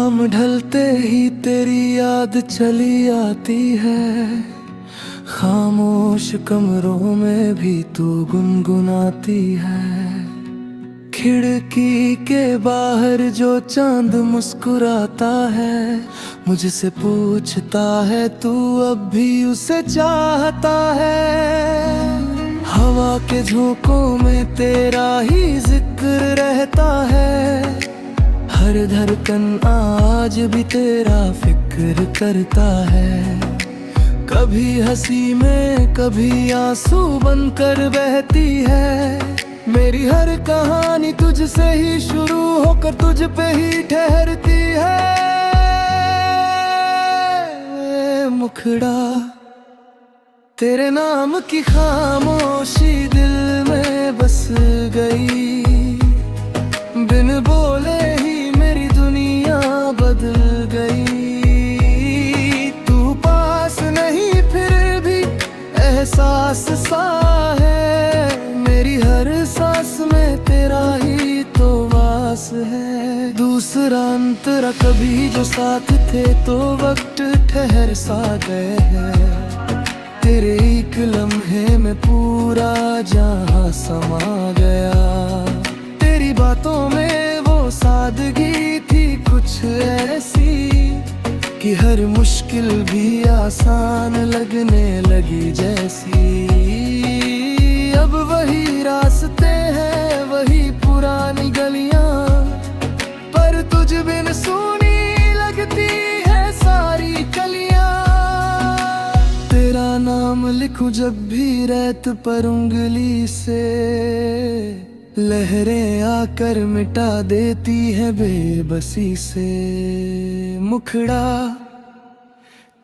शाम ढलते ही तेरी याद चली आती है। खामोश कमरों में भी तू गुनगुनाती है। खिड़की के बाहर जो चांद मुस्कुराता है, मुझसे पूछता है तू अब भी उसे चाहता है। हवा के झोंकों में तेरा ही जिक्र रहता है। हर धड़कन आज भी तेरा फिक्र करता है। कभी हंसी में कभी आंसू बनकर बहती है। मेरी हर कहानी तुझसे ही शुरू होकर तुझ पे ही ठहरती है। मुखड़ा तेरे नाम की खामोशी दिल में बस गई। बिन बोले ही मेरी दुनिया बदल गई। तू पास नहीं फिर भी एहसास सा है। मेरी हर सांस में तेरा ही तो वास है। दूसरा अंतरा कभी जो साथ थे तो वक्त ठहर सा गए हैं। तेरे एक लम्हे में पूरा जहां समा गया। तेरी बातों में वो सादगी थी कुछ ऐसी कि हर मुश्किल भी आसान लगने लगी जैसी। अब वही रास्ते हैं वही पुरानी गलियां, पर तुझ बिन सुनी लगती है सारी कलियां। तेरा नाम लिखूं जब भी रेत पर उंगली से, लहरें आकर मिटा देती है बेबसी से। मुखड़ा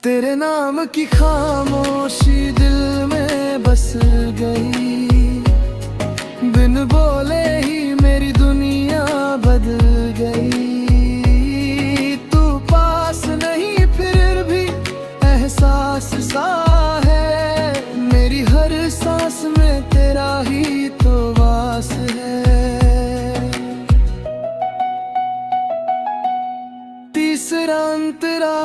तेरे नाम की खामोशी दिल में बस गई। बिन बोले ही मेरी दुनिया बदल गई। तू पास नहीं फिर भी एहसास सा है। मेरी हर सांस में तेरा ही तो वास है। तीसरा अंतरा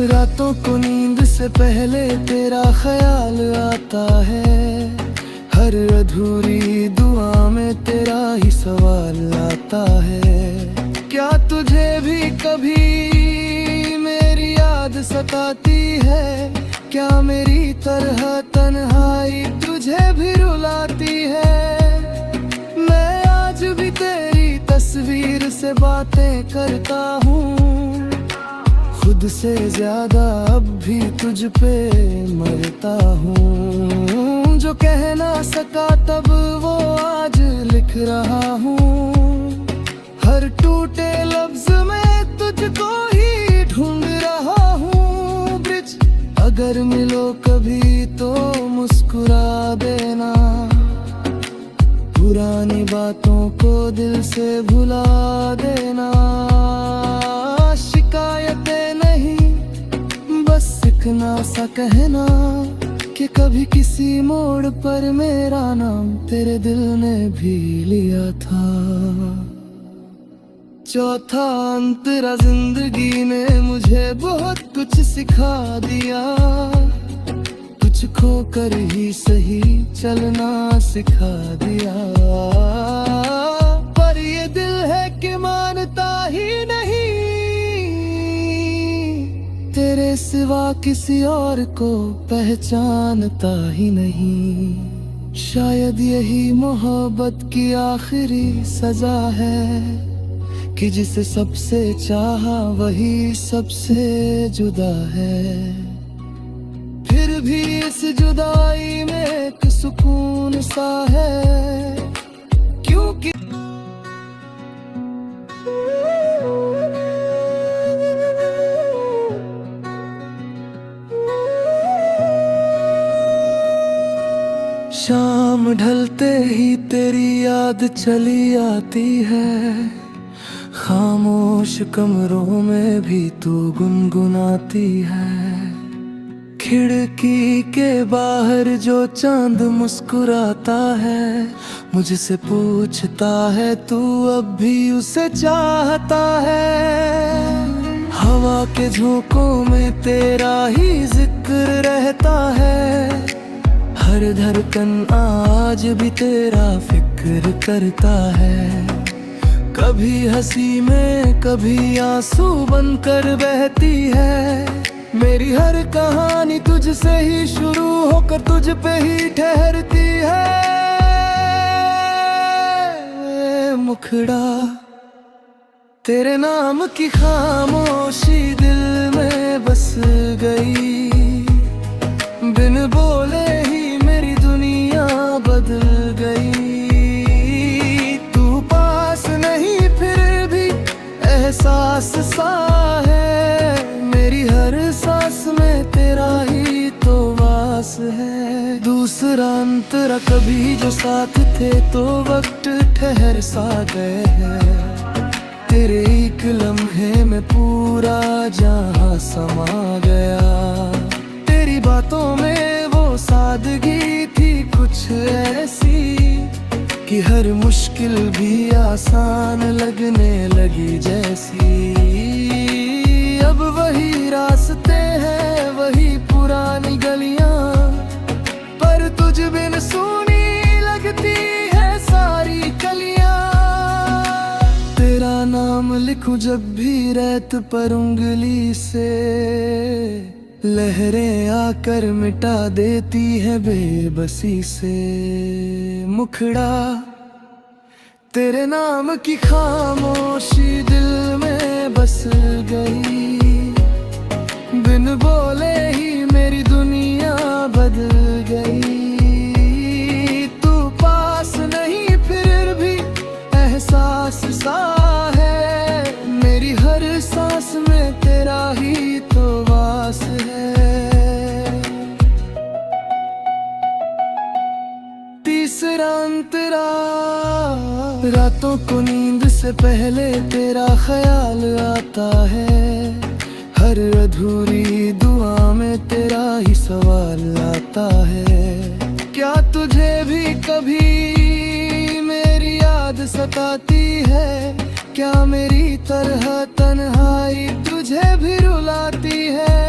रातों को नींद से पहले तेरा ख्याल आता है। हर अधूरी दुआ में तेरा ही सवाल आता है। क्या तुझे भी कभी मेरी याद सताती है? क्या मेरी तरह तन्हाई तुझे भी रुलाती है? मैं आज भी तेरी तस्वीर से बातें करता हूँ। खुद से ज्यादा अब भी तुझ पे मरता हूँ। जो कह ना सका तब वो आज लिख रहा हूँ। हर टूटे लफ्ज में तुझको ही ढूंढ रहा हूँ। ब्रिज अगर मिलो कभी तो मुस्कुरा देना। पुरानी बातों को दिल से भुला देना। शिकायतें नहीं बस इतना सा कहना कि कभी किसी मोड़ पर मेरा नाम तेरे दिल ने भी लिया था। चौथा अंतरा जिंदगी ने मुझे बहुत कुछ सिखा दिया। कुछ खोकर ही सही चलना सिखा दिया। पर ये दिल है कि मानता ही नहीं। तेरे सिवा किसी और को पहचानता ही नहीं। शायद यही मोहब्बत की आखिरी सजा है कि जिसे सबसे चाहा वही सबसे जुदा है। फिर भी इस जुदाई में एक सुकून सा है, क्योंकि शाम ढलते ही तेरी याद चली आती है। खामोश कमरों में भी तू गुनगुनाती है। खिड़की के बाहर जो चांद मुस्कुराता है, मुझसे पूछता है तू अब भी उसे चाहता है। हवा के झोंकों में तेरा ही जिक्र रहता है, हर धड़कन आज भी तेरा फिक्र करता है। कभी हंसी में कभी आंसू बनकर बहती है, मेरी हर कहानी तुझसे ही शुरू होकर तुझ पे ही ठहरती है। मुखड़ा तेरे नाम की खामोशी दिल में बस गई, बिन बोले ही मेरी दुनिया बदल गई। तू पास नहीं फिर भी एहसास सा है, मेरी हर सांस में तेरा ही तो वास है। दूसरा अंतरा कभी जो साथ थे तो वक्त ठहर सा गए हैं, तेरे एक लम्हे में पूरा जहां समा गया। तेरी बातों में वो सादगी थी कुछ ऐसी कि हर मुश्किल भी आसान लगने लगी जैसी। अब वही रास्ते हैं वही पुरानी गलियां, पर तुझ बिन सूनी लगती है सारी कलियां। तेरा नाम लिखूं जब भी रेत पर उंगली से, लहरें आकर मिटा देती है बेबसी से। मुखड़ा तेरे नाम की खामोशी दिल में बस गई, बिन बोले ही मेरी दुनिया बदल गई। तू पास नहीं फिर भी एहसास सा है, मेरी हर सांस में तेरा ही तो वास है। तीसरा अंतरा रातों को नींद से पहले तेरा ख्याल आता है, हर अधूरी दुआ में तेरा ही सवाल आता है। क्या तुझे भी कभी मेरी याद सताती है, क्या मेरी तरह तन्हाई तुझे भी रुलाती है।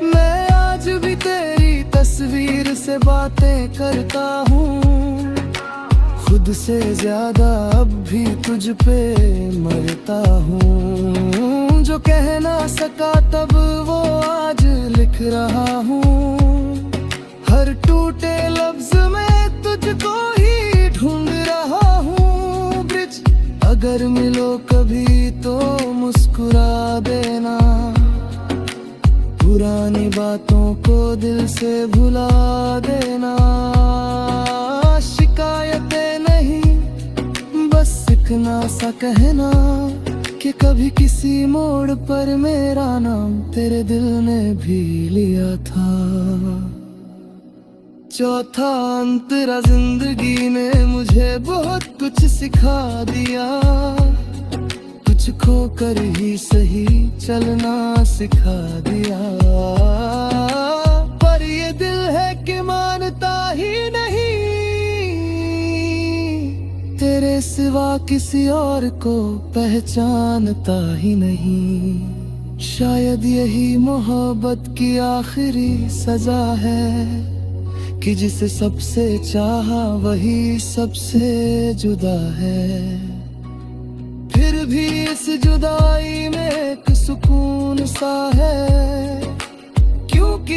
मैं आज भी तेरी तस्वीर से बातें करता हूँ, खुद से ज्यादा अब भी तुझ पे मरता हूँ। जो कह ना सका तब वो आज लिख रहा हूँ, हर टूटे लफ्ज में तुझको ही ढूंढ रहा हूँ। ब्रिज अगर मिलो कभी तो मुस्कुरा देना, पुरानी बातों को दिल से भुला देना। शिकायतें नहीं बस इतना सा कहना कि कभी किसी मोड़ पर मेरा नाम तेरे दिल ने भी लिया था। चौथा अंतरा जिंदगी ने मुझे बहुत कुछ सिखा दिया, कुछ खो कर ही सही चलना सिखा दिया। पर ये दिल है कि मानता ही नहीं, तेरे सिवा किसी और को पहचानता ही नहीं। शायद यही मोहब्बत की आखिरी सजा है कि जिसे सबसे चाहा वही सबसे जुदा है। फिर भी इस जुदाई में एक सुकून सा है, क्योंकि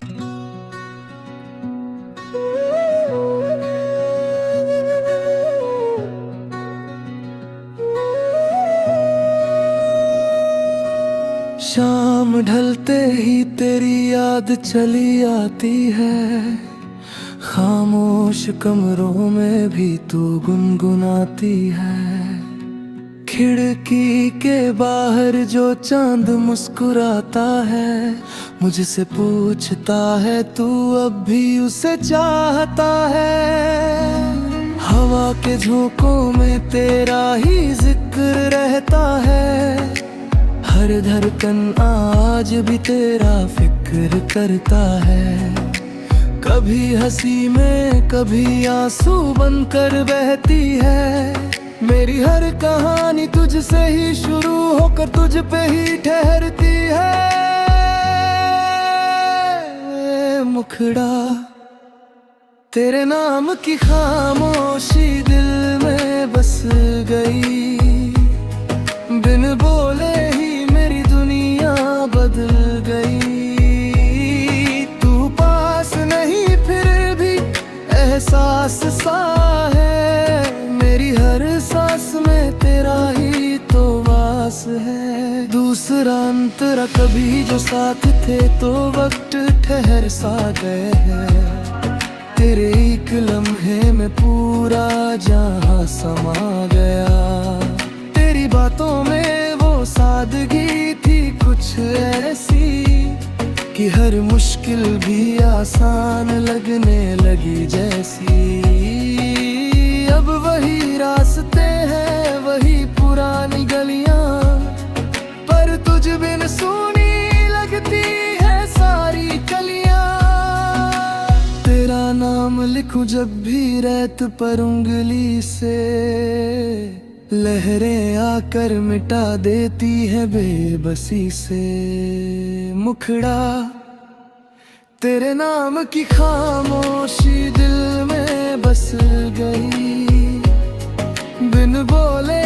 शाम ढलते ही तेरी याद चली आती है, खामोश कमरों में भी तू गुनगुनाती है। खिड़की के बाहर जो चांद मुस्कुराता है, मुझसे पूछता है तू अब भी उसे चाहता है। हवा के झोंकों में तेरा ही जिक्र रहता है, हर धड़कन आज भी तेरा फिक्र जिक्र करता है। कभी हंसी में कभी आंसू बनकर बहती है। मेरी हर कहानी तुझसे ही शुरू होकर तुझ पे ही ठहरती है। मुखड़ा तेरे नाम की खामोशी दिल में बस गई। बिन बोले ही मेरी दुनिया बदल गई। तू पास नहीं फिर भी एहसास सा है। मेरी हर सांस में तेरा ही तो वास है। दूसरा अंतरा कभी जो साथ थे तो वक्त ठहर सा गए हैं। तेरे एक लम्हे में पूरा जहां समा गया। तेरी बातों में वो सादगी थी कुछ ऐसी कि हर मुश्किल भी आसान लगने लगी जैसी। अब वही रास्ते हैं वही पुरानी गलियां, पर तुझ बिन सूनी लगती है सारी कलियां। तेरा नाम लिखूं जब भी रेत पर उंगली से, लहरें आकर मिटा देती है बेबसी से। मुखड़ा तेरे नाम की खामोशी दिल में बस गई। बिन बोले